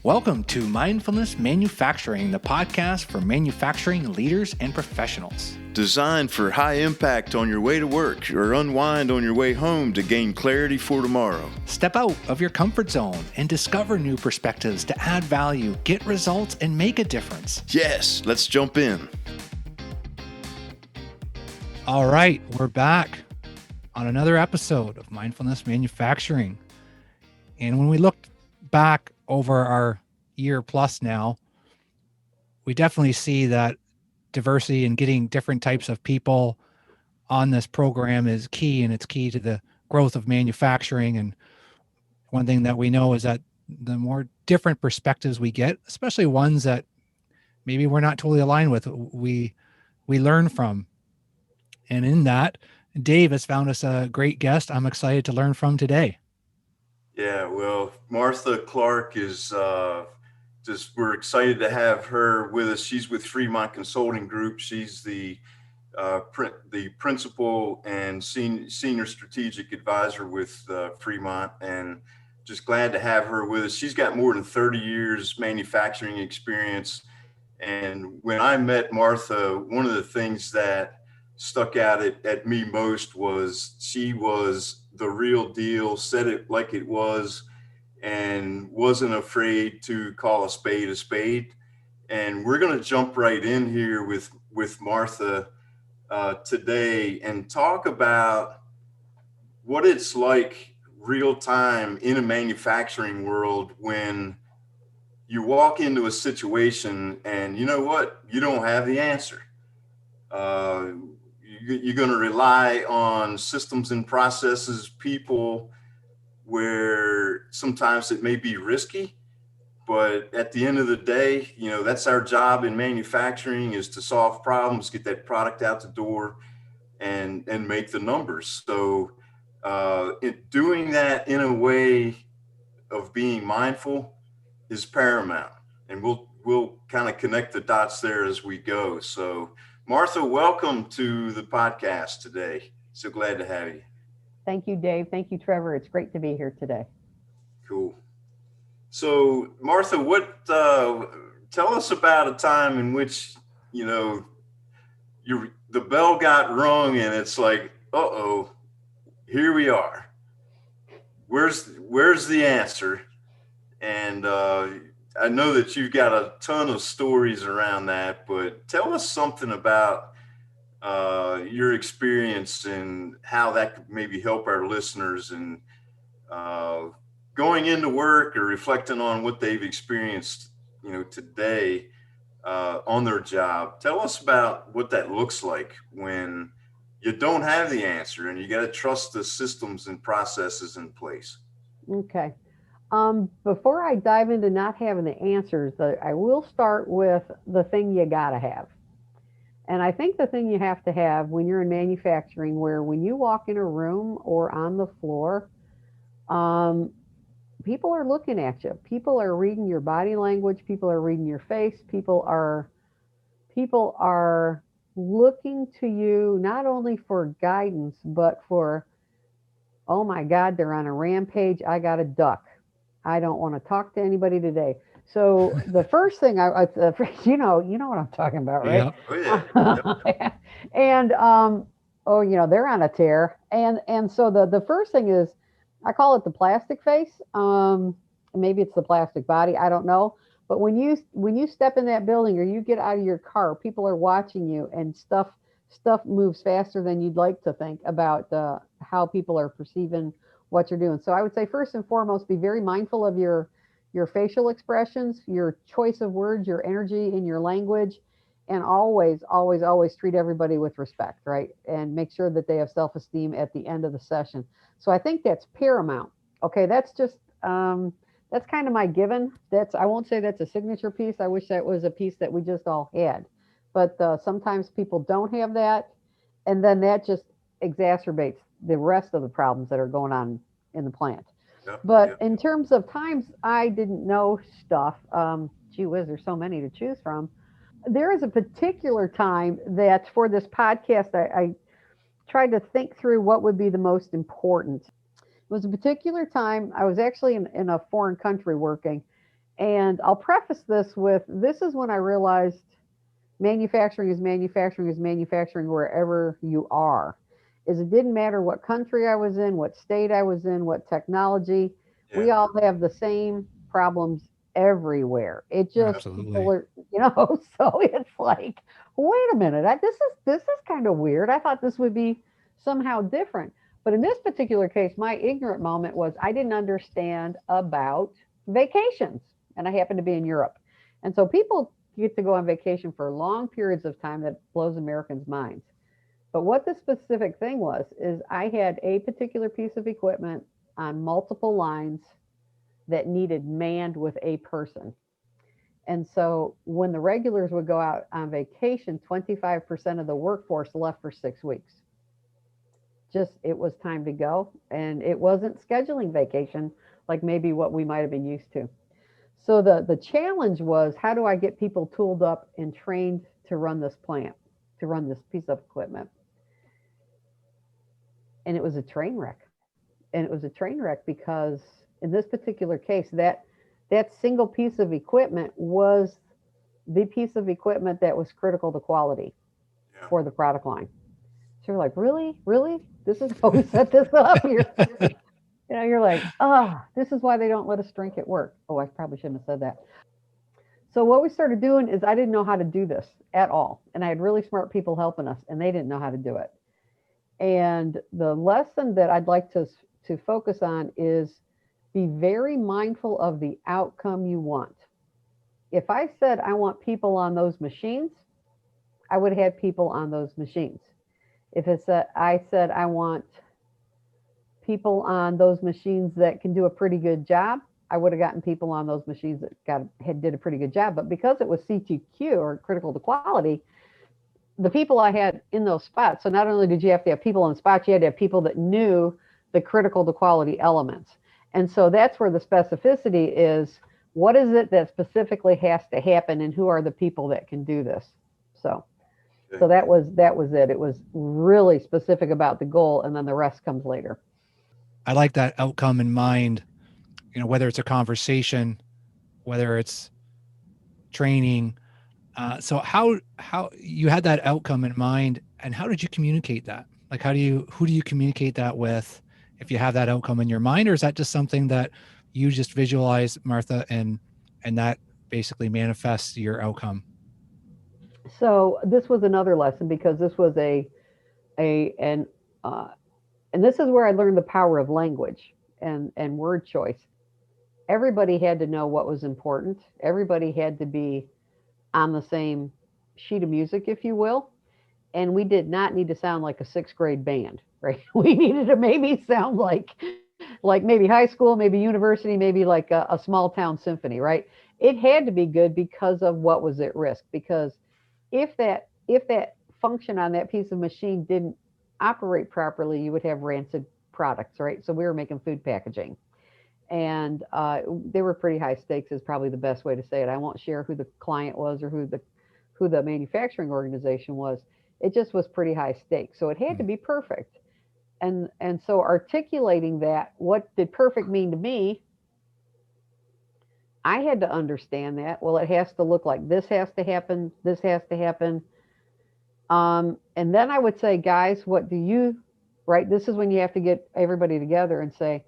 Welcome to Mindfulness Manufacturing, the podcast for manufacturing leaders and professionals. Designed for high impact on your way to work or unwind on your way home to gain clarity for tomorrow. Step out of your comfort zone and discover new perspectives to add value, get results, and make a difference. Yes, let's jump in. All right, we're back on another episode of Mindfulness Manufacturing. And when we look back over our year plus now, we definitely see that diversity and getting different types of people on this program is key, and it's key to the growth of manufacturing. And one thing that we know is that the more different perspectives we get, especially ones that maybe we're not totally aligned with, we learn from. And in that, Dave has found us a great guest I'm excited to learn from today. Yeah, well, Martha Clarke is we're excited to have her with us. She's with Fremont Consulting Group. She's the principal and senior strategic advisor with Fremont, and just glad to have her with us. She's got more than 30 years manufacturing experience. And when I met Martha, one of the things that stuck out at me most was she was the real deal, said it like it was, and wasn't afraid to call a spade a spade. And we're going to jump right in here with Martha today and talk about what it's like real time in a manufacturing world when you walk into a situation and you know what, you don't have the answer. You're going to rely on systems and processes, people, where sometimes it may be risky, but at the end of the day, you know, that's our job in manufacturing, is to solve problems, get that product out the door, and make the numbers. So doing that in a way of being mindful is paramount, and we'll kind of connect the dots there as we go. So Martha, welcome to the podcast today. So glad to have you. Thank you, Dave. Thank you, Trevor. It's great to be here today. Cool. So Martha, tell us about a time in which, you know, the bell got rung and it's like, uh-oh, here we are. Where's the answer? And I know that you've got a ton of stories around that, but tell us something about your experience and how that could maybe help our listeners in going into work or reflecting on what they've experienced, you know, today on their job. Tell us about what that looks like when you don't have the answer and you got to trust the systems and processes in place. Okay. Before I dive into not having the answers, I will start with the thing you got to have. And I think the thing you have to have when you're in manufacturing, where when you walk in a room or on the floor, people are looking at you. People are reading your body language. People are reading your face. People are looking to you not only for guidance, but for, oh my God, they're on a rampage. I got to duck. I don't want to talk to anybody today. So the first thing you know what I'm talking about, right? Yep. Oh, yeah. And you know, they're on a tear. And so the first thing is, I call it the plastic face. Maybe it's the plastic body, I don't know. But when you step in that building or you get out of your car, people are watching you, and stuff moves faster than you'd like to think about how people are perceiving what you're doing. So I would say first and foremost, be very mindful of your facial expressions, your choice of words, your energy in your language, and always, always, always treat everybody with respect, right? And make sure that they have self-esteem at the end of the session. So I think that's paramount. Okay, that's just that's kind of my given. I won't say that's a signature piece. I wish that was a piece that we just all had. But sometimes people don't have that, and then that just exacerbates the rest of the problems that are going on in the plant. But in terms of times I didn't know stuff, gee whiz, there's so many to choose from. There is a particular time that for this podcast, I tried to think through what would be the most important. It was a particular time. I was actually in a foreign country working, And I'll preface this with, this is when I realized manufacturing is manufacturing is manufacturing wherever you are. Is it didn't matter what country I was in, what state I was in, what technology. We Yeah. all have the same problems everywhere. It just people Absolutely. are, so it's like, wait a minute, this is kind of weird. I thought this would be somehow different. But in this particular case, my ignorant moment was I didn't understand about vacations, and I happened to be in Europe. And so people get to go on vacation for long periods of time that blows Americans' minds. But what the specific thing was is I had a particular piece of equipment on multiple lines that needed manned with a person. And so when the regulars would go out on vacation, 25% of the workforce left for 6 weeks. Just it was time to go. And it wasn't scheduling vacation like maybe what we might have been used to. So the challenge was, how do I get people tooled up and trained to run this plant, to run this piece of equipment? And it was a train wreck. And it was a train wreck because in this particular case, that single piece of equipment was the piece of equipment that was critical to quality Yeah. for the product line. So you're like, really, really, this is how we set this up. You're like, this is why they don't let us drink at work. Oh, I probably shouldn't have said that. So what we started doing is I didn't know how to do this at all, and I had really smart people helping us, and they didn't know how to do it. And the lesson that I'd like to focus on is be very mindful of the outcome you want. If I said I want people on those machines, I would have had people on those machines. If I said I want people on those machines that can do a pretty good job, I would have gotten people on those machines that did a pretty good job. But because it was CTQ, or critical to quality, the people I had in those spots. So not only did you have to have people on spots, you had to have people that knew the critical to quality elements. And so that's where the specificity is. What is it that specifically has to happen, and who are the people that can do this? So, Okay. so that was it. It was really specific about the goal, and then the rest comes later. I like that outcome in mind, whether it's a conversation, whether it's training. So how you had that outcome in mind, and how did you communicate that? Like, who do you communicate that with if you have that outcome in your mind, or is that just something that you just visualize, Martha, and that basically manifests your outcome? So this was another lesson, because this was a uh, and this is where I learned the power of language and word choice. Everybody had to know what was important. Everybody had to be on the same sheet of music, if you will. And we did not need to sound like a sixth grade band, right? We needed to maybe sound like maybe high school, maybe university, maybe like a small town symphony, right? It had to be good because of what was at risk. Because if that function on that piece of machine didn't operate properly, you would have rancid products, right? So we were making food packaging, and they were pretty high stakes, is probably the best way to say it. I won't share who the client was or who the manufacturing organization was. It just was pretty high stakes, so it had to be perfect. And so articulating that, what did perfect mean to me? I had to understand that. Well, it has to look like this, has to happen, this has to happen. And then I would say, guys, what do you, right? This is when you have to get everybody together and say,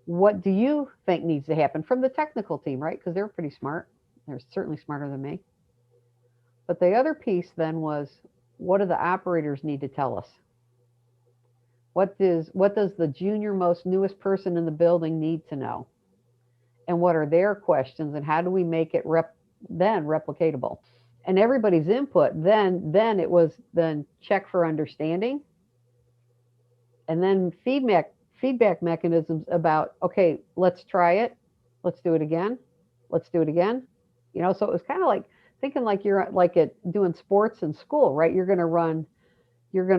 what do you think needs to happen from the technical team, right? Because they're pretty smart. They're certainly smarter than me. But the other piece then was, what do the operators need to tell us? What does the junior most newest person in the building need to know? And what are their questions, and how do we make it replicatable? And everybody's input, then it was then check for understanding, and then feedback mechanisms about, okay, let's try it, let's do it again, let's do it again. So it was kind of like thinking like you're like doing sports in school, right? You're going to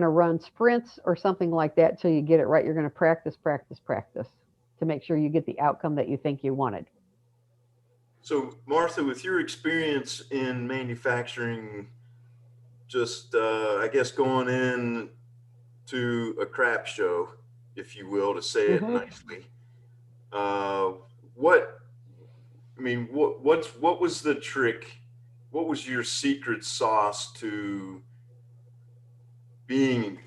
run sprints or something like that till you get it right. You're going to practice to make sure you get the outcome that you think you wanted. So, Martha, with your experience in manufacturing, just I guess going in to a crap show, if you will, to say it Mm-hmm. nicely, uh, what I mean, what was the trick? What was your secret sauce to being,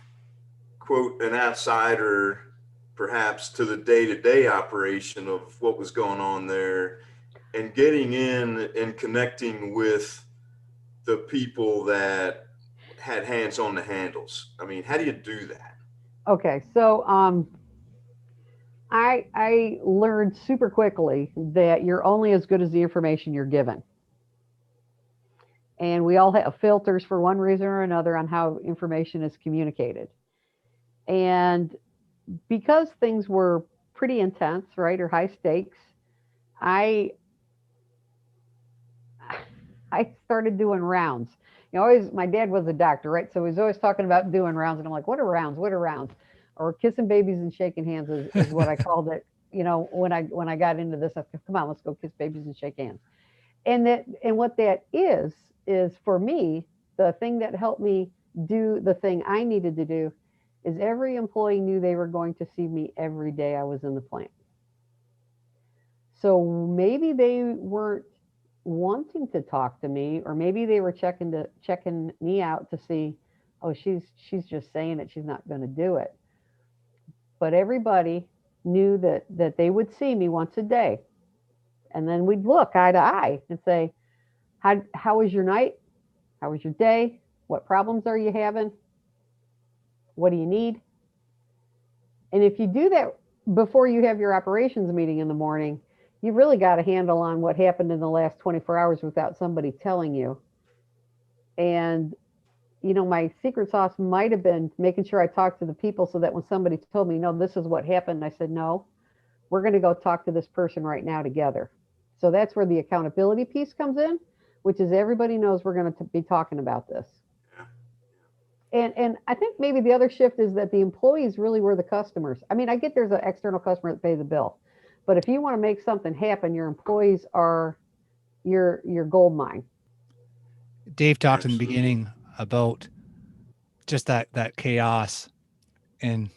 quote, an outsider, perhaps to the day-to-day operation of what was going on there, and getting in and connecting with the people that had hands on the handles? I mean, how do you do that? Okay, so I learned super quickly that you're only as good as the information you're given. And we all have filters for one reason or another on how information is communicated. And because things were pretty intense, right, or high stakes, I I started doing rounds. Always my dad was a doctor, right? So he was always talking about doing rounds, and I'm like, what are rounds? What are rounds? Or kissing babies and shaking hands is what I called it. When I got into this, I said, come on, let's go kiss babies and shake hands. And what that is for me, the thing that helped me do the thing I needed to do is every employee knew they were going to see me every day I was in the plant. So maybe they weren't wanting to talk to me, or maybe they were checking me out to see, oh, she's just saying it, she's not going to do it. But everybody knew that they would see me once a day, and then we'd look eye to eye and say, how was your night? How was your day? What problems are you having? What do you need? And if you do that before you have your operations meeting in the morning, you've really got a handle on what happened in the last 24 hours without somebody telling you. And, my secret sauce might have been making sure I talked to the people so that when somebody told me, no, this is what happened, I said, no, we're going to go talk to this person right now together. So that's where the accountability piece comes in, which is everybody knows we're going to be talking about this. And I think maybe the other shift is that the employees really were the customers. I mean, I get there's an external customer that pays the bill, but if you want to make something happen, your employees are your gold mine. Dave talked in the Absolutely. beginning about just that chaos and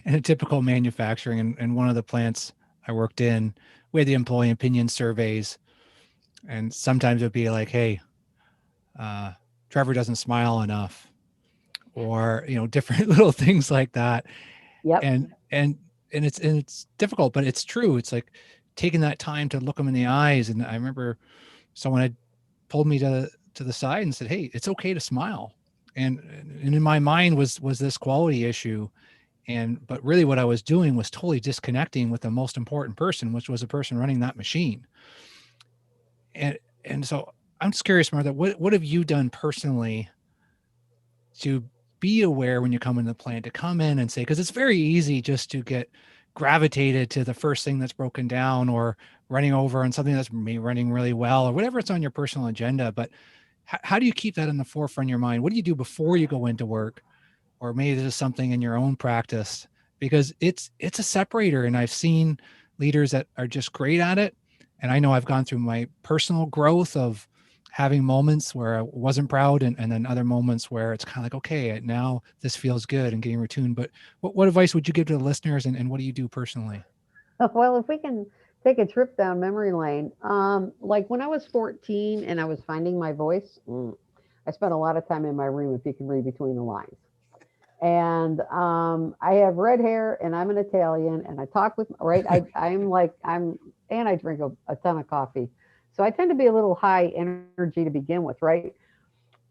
in a typical manufacturing. And one of the plants I worked in, we had the employee opinion surveys, and sometimes it'd be like, hey, Trevor doesn't smile enough, or different little things like that. Yep. And it's difficult, but it's true. It's like taking that time to look them in the eyes. And I remember someone had pulled me to the side and said, hey, it's okay to smile. And in my mind was this quality issue. But really what I was doing was totally disconnecting with the most important person, which was the person running that machine. And so I'm just curious, Martha, what have you done personally to be aware when you come into the plant, to come in and say, because it's very easy just to get gravitated to the first thing that's broken down, or running over on something that's running really well, or whatever it's on your personal agenda. But how do you keep that in the forefront of your mind? What do you do before you go into work? Or maybe there's something in your own practice, because it's a separator. And I've seen leaders that are just great at it. And I know I've gone through my personal growth of having moments where I wasn't proud, and then other moments where it's kind of like, okay, now this feels good, and getting retuned. But what advice would you give to the listeners, and what do you do personally? Well, if we can take a trip down memory lane, like when I was 14 and I was finding my voice, I spent a lot of time in my room, if you can read between the lines. And I have red hair, and I'm an Italian, and I talk with, right. And I drink a ton of coffee, so I tend to be a little high energy to begin with, right.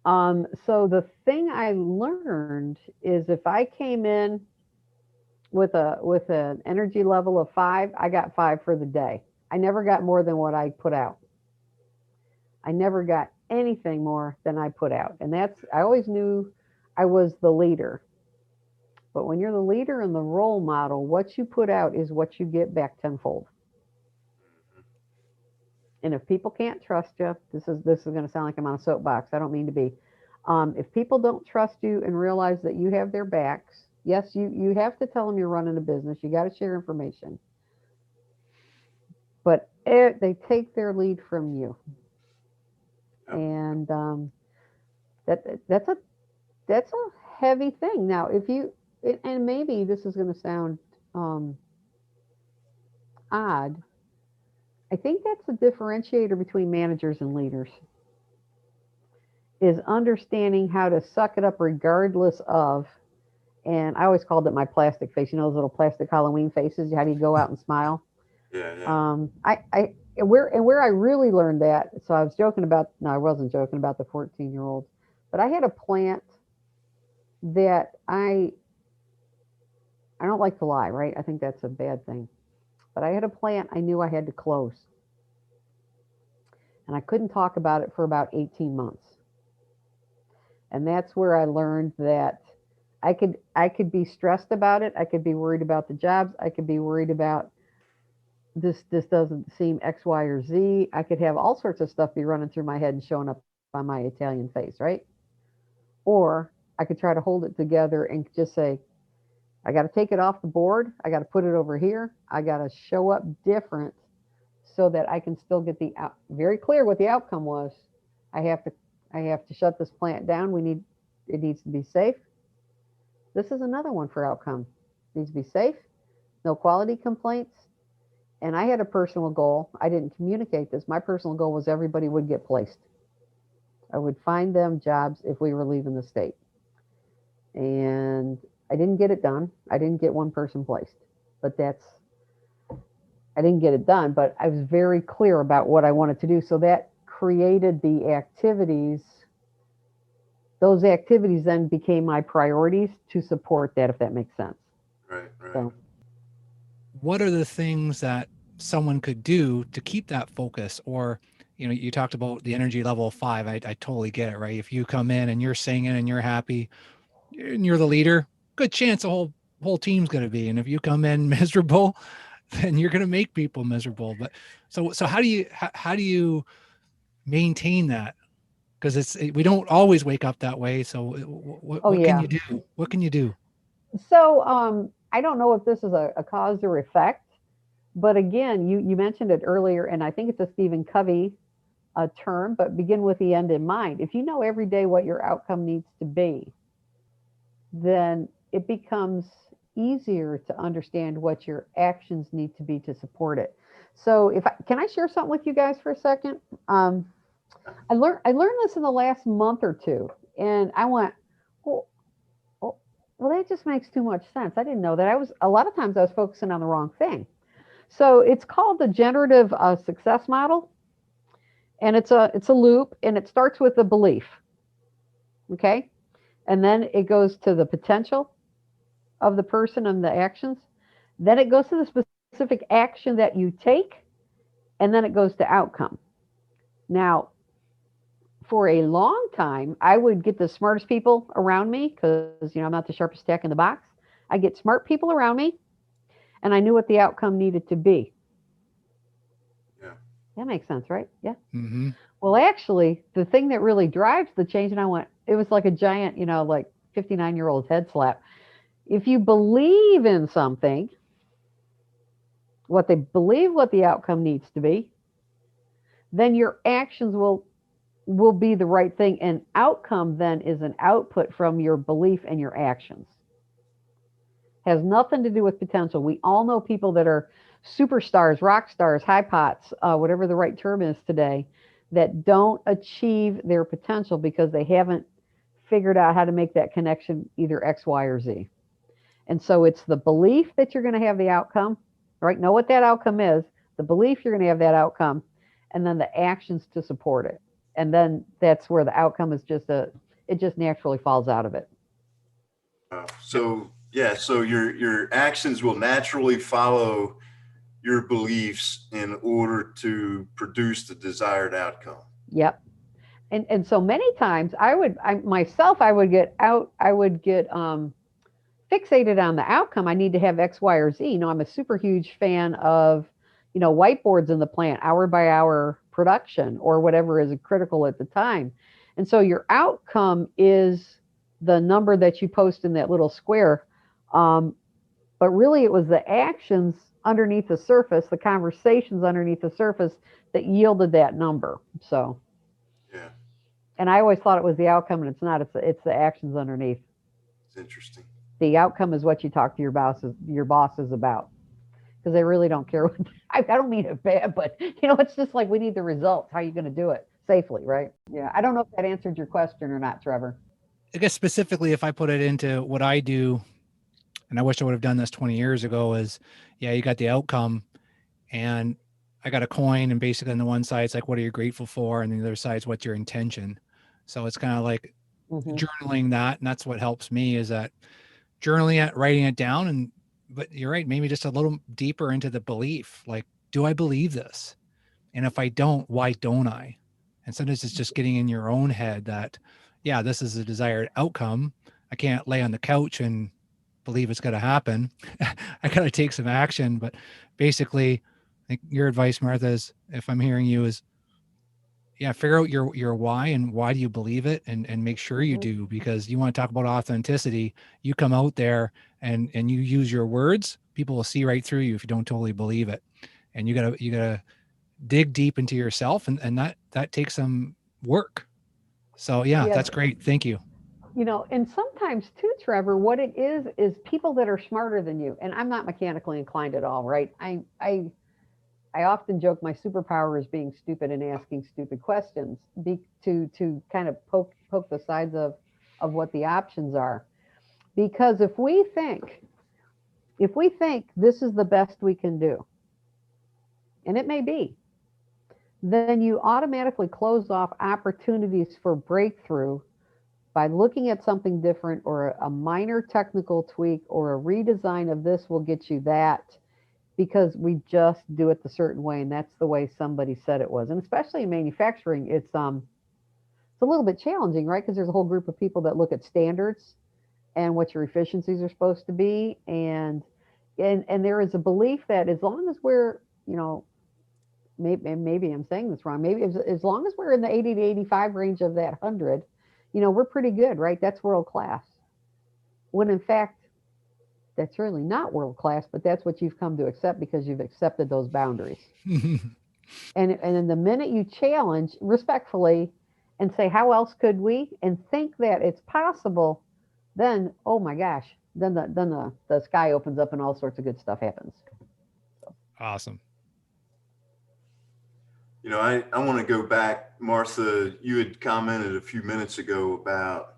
So the thing I learned is if I came in with an energy level of 5, I got 5 for the day. I never got more than what I put out. I never got anything more than I put out, and I always knew I was the leader. But when you're the leader and the role model, what you put out is what you get back tenfold. And if people can't trust you, this is going to sound like I'm on a soapbox. I don't mean to be. If people don't trust you and realize that you have their backs, yes, you have to tell them you're running a business. You got to share information, but they take their lead from you, and that's a heavy thing. Now, if you and maybe this is going to sound odd, I think that's the differentiator between managers and leaders is understanding how to suck it up regardless of, and I always called it my plastic face. You know those little plastic Halloween faces? How do you go out and smile? Yeah, yeah. Where I really learned that, so I was joking about, no, I wasn't joking about the 14-year-old, but I had a plant that I don't like to lie, right? I think that's a bad thing. But I had a plant I knew I had to close. And I couldn't talk about it for about 18 months. And that's where I learned that I could be stressed about it. I could be worried about the jobs. I could be worried about this doesn't seem X, Y, or Z. I could have all sorts of stuff be running through my head and showing up on my Italian face, right? Or I could try to hold it together and just say, I got to take it off the board. I got to put it over here. I got to show up different so that I can still get very clear what the outcome was. I have to shut this plant down. It needs to be safe. This is another one for outcome. It needs to be safe, no quality complaints. And I had a personal goal. I didn't communicate this. My personal goal was everybody would get placed. I would find them jobs if we were leaving the state. And I didn't get it done. I didn't get one person placed. But I didn't get it done, but I was very clear about what I wanted to do. So that created the activities. Those activities then became my priorities to support that, if that makes sense. Right, right. So, what are the things that someone could do to keep that focus? Or, you talked about the energy level of 5. I totally get it, right? If you come in and you're singing and you're happy and you're the leader, good chance the whole team's going to be. And if you come in miserable, then you're going to make people miserable. But so how do you maintain that? Because we don't always wake up that way. So what can you do? What can you do? So I don't know if this is a cause or effect, but again, you mentioned it earlier, and I think it's a Stephen Covey term, but begin with the end in mind. If you know every day what your outcome needs to be, then it becomes easier to understand what your actions need to be to support it. So can I share something with you guys for a second? I learned this in the last month or two, and I went, well, that just makes too much sense. I didn't know that. A lot of times I was focusing on the wrong thing. So it's called the generative success model, and it's a loop, and it starts with the belief, okay, and then it goes to the potential of the person and the actions. Then it goes to the specific action that you take, and then it goes to outcome. Now, for a long time, I would get the smartest people around me because, I'm not the sharpest stack in the box. I get smart people around me, and I knew what the outcome needed to be. Yeah. That makes sense, right? Yeah. Mm-hmm. Well, actually, the thing that really drives the change, and it was like a giant, like 59-year-old head slap. If you believe in something, what they believe what the outcome needs to be, then your actions will be the right thing. And outcome then is an output from your belief and your actions. Has nothing to do with potential. We all know people that are superstars, rock stars, high pots, whatever the right term is today, that don't achieve their potential because they haven't figured out how to make that connection, either X, Y, or Z. And so it's the belief that you're going to have the outcome, right? Know what that outcome is, the belief you're going to have that outcome, and then the actions to support it. And then that's where the outcome is it just naturally falls out of it. So your actions will naturally follow your beliefs in order to produce the desired outcome. Yep. And so many times I would get fixated on the outcome. I need to have X, Y, or Z. I'm a super huge fan of, whiteboards in the plant, hour by hour production or whatever is critical at the time. And so your outcome is the number that you post in that little square. But really it was the actions underneath the surface, the conversations underneath the surface that yielded that number. So, yeah. And I always thought it was the outcome, and it's not. It's the actions underneath. It's interesting. The outcome is what you talk to your bosses about. because they really don't care what, I don't mean it bad, but it's just like we need the results. How are you going to do it safely, right? Yeah. I don't know if that answered your question or not, Trevor. I guess specifically if I put it into what I do, and I wish I would have done this 20 years ago, is yeah, you got the outcome, and I got a coin, and basically on the one side it's like, what are you grateful for? And the other side is what's your intention. So it's kind of like journaling that, and that's what helps me, is that journaling it, writing it down. And but you're right, maybe just a little deeper into the belief, like, do I believe this? And if I don't, why don't I? And sometimes it's just getting in your own head that, yeah, this is a desired outcome. I can't lay on the couch and believe it's going to happen. I got to take some action. But basically, I think your advice, Martha, is, if I'm hearing you, is, yeah, figure out your why, and why do you believe it, and make sure you do, because you want to talk about authenticity. You come out there and you use your words, people will see right through you if you don't totally believe it. And you gotta dig deep into yourself, and that takes some work. So yeah, that's great. Thank you. And sometimes too, Trevor, what it is people that are smarter than you. And I'm not mechanically inclined at all, right? I often joke my superpower is being stupid and asking stupid questions, to kind of poke the sides of what the options are. Because if we think this is the best we can do, and it may be, then you automatically close off opportunities for breakthrough by looking at something different, or a minor technical tweak or a redesign of this will get you that, because we just do it the certain way, and that's the way somebody said it was. And especially in manufacturing, it's a little bit challenging, right? Because there's a whole group of people that look at standards and what your efficiencies are supposed to be, and there is a belief that as long as we're, maybe I'm saying this wrong, maybe as long as we're in the 80 to 85 range of that 100, we're pretty good, right? That's world class. When in fact, that's really not world class, but that's what you've come to accept because you've accepted those boundaries. And then the minute you challenge respectfully and say, how else could we? And think that it's possible, then, oh my gosh, then the sky opens up and all sorts of good stuff happens. Awesome. I want to go back, Martha. You had commented a few minutes ago about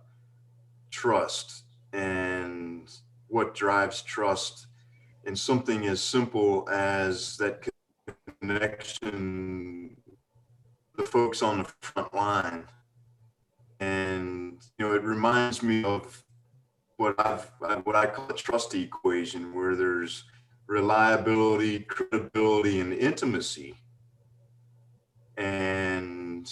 trust and what drives trust, and something as simple as that connection, the folks on the front line. And it reminds me of what I call a trust equation, where there's reliability, credibility, and intimacy. And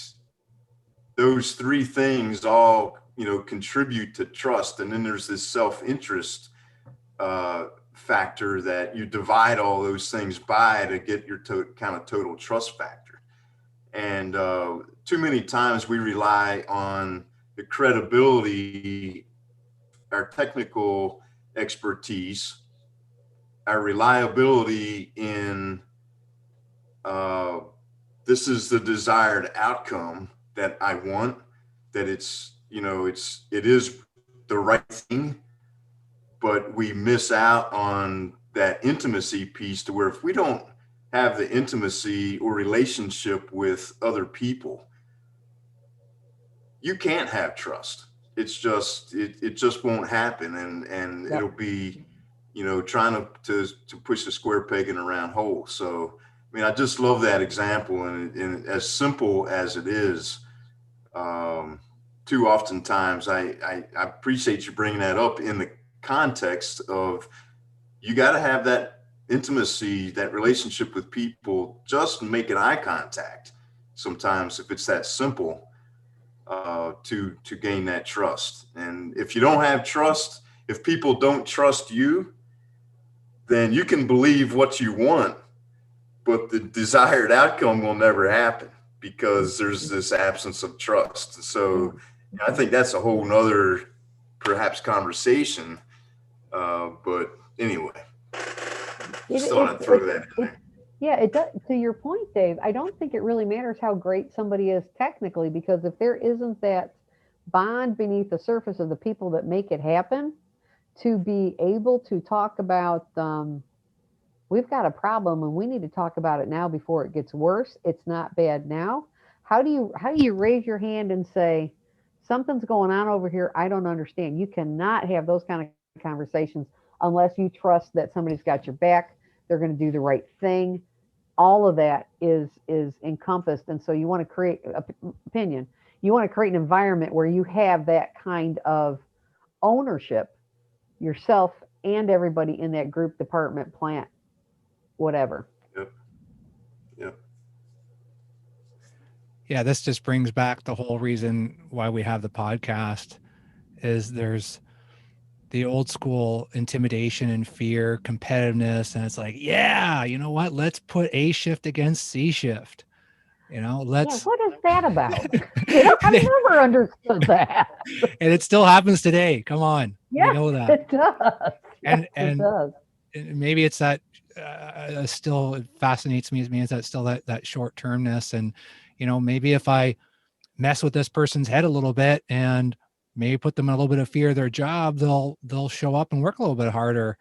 those three things all contribute to trust. And then there's this self-interest factor that you divide all those things by to get your kind of total trust factor. And too many times we rely on the credibility, our technical expertise, our reliability in this is the desired outcome that I want, that it is the right thing, but we miss out on that intimacy piece, to where if we don't have the intimacy or relationship with other people, you can't have trust. It's just, it just won't happen. And it'll be, trying to push a square peg in a round hole. So, I just love that example, and as simple as it is, too oftentimes I appreciate you bringing that up in the context of, you got to have that intimacy, that relationship with people, just making eye contact sometimes, if it's that simple, to gain that trust. And if you don't have trust, if people don't trust you, then you can believe what you want, but the desired outcome will never happen, because there's this absence of trust. So I think that's a whole nother perhaps conversation. But anyway, just thought I'd throw that in there. Yeah, it does. To your point, Dave, I don't think it really matters how great somebody is technically, because if there isn't that bond beneath the surface of the people that make it happen, to be able to talk about we've got a problem and we need to talk about it now before it gets worse. It's not bad now. How do you raise your hand and say, something's going on over here, I don't understand? You cannot have those kind of conversations unless you trust that somebody's got your back, they're going to do the right thing. All of that is encompassed. And so you want to create opinion. You want to create an environment where you have that kind of ownership yourself and everybody in that group, department, plant, whatever. Yep. Yep. Yeah, this just brings back the whole reason why we have the podcast is there's the old school intimidation and fear, competitiveness. And it's like, yeah, you know what? Let's put A shift against C shift. Let's. Yeah, what is that about? I never understood that. And it still happens today. Come on. Yeah, you know that. It does. And it does. Maybe it's that still it fascinates me. Is that still that short termness. And, maybe if I mess with this person's head a little bit and maybe put them in a little bit of fear of their job, they'll show up and work a little bit harder.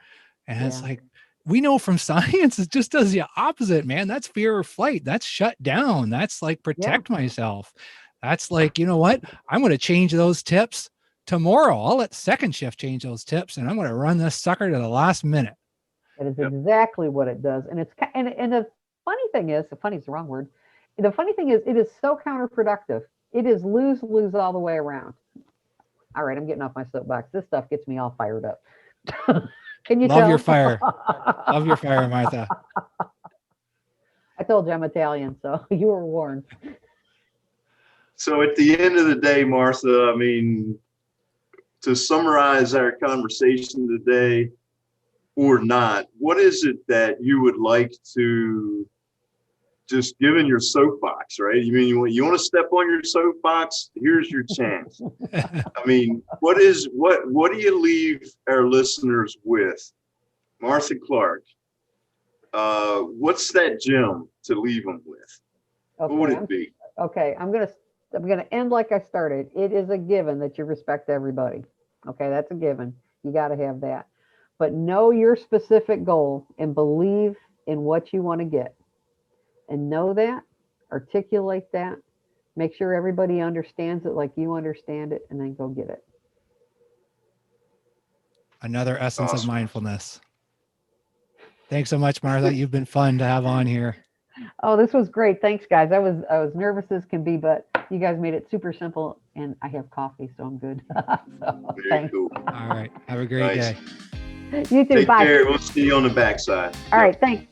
And It's like, we know from science, it just does the opposite, man. That's fear or flight. That's shut down. That's like protect myself. That's like, you know what? I'm going to change those tips tomorrow. I'll let second shift change those tips and I'm going to run this sucker to the last minute. That is exactly what it does. And the funny thing is, funny is the wrong word. The funny thing is, it is so counterproductive. It is lose all the way around. All right, I'm getting off my soapbox. This stuff gets me all fired up. Can you Love your fire. Love your fire, Martha. I told you I'm Italian, so you were warned. So at the end of the day, Martha, to summarize our conversation today or not, what is it that you would like to just give in your soapbox, right? You want to step on your soapbox? Here's your chance. What do you leave our listeners with? Martha Clarke, what's that gem to leave them with? Okay, what would it be? Okay, I'm gonna end like I started. It is a given that you respect everybody. Okay, that's a given. You got to have that. But know your specific goal and believe in what you want to get. And know that, articulate that, make sure everybody understands it like you understand it, and then go get it. Another essence of mindfulness. Thanks so much, Martha. You've been fun to have on here. Oh, this was great. Thanks, guys. I was nervous as can be, but you guys made it super simple, and I have coffee, so I'm good. Very cool. All right. Have a great day. You too. Take Bye. care. We'll see you on the backside. All right. Thanks.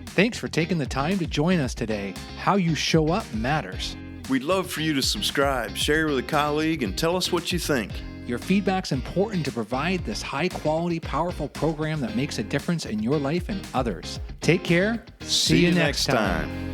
Thanks for taking the time to join us today. How you show up matters. We'd love for you to subscribe, share with a colleague, and tell us what you think. Your feedback's important to provide this high-quality, powerful program that makes a difference in your life and others. Take care. See you next time.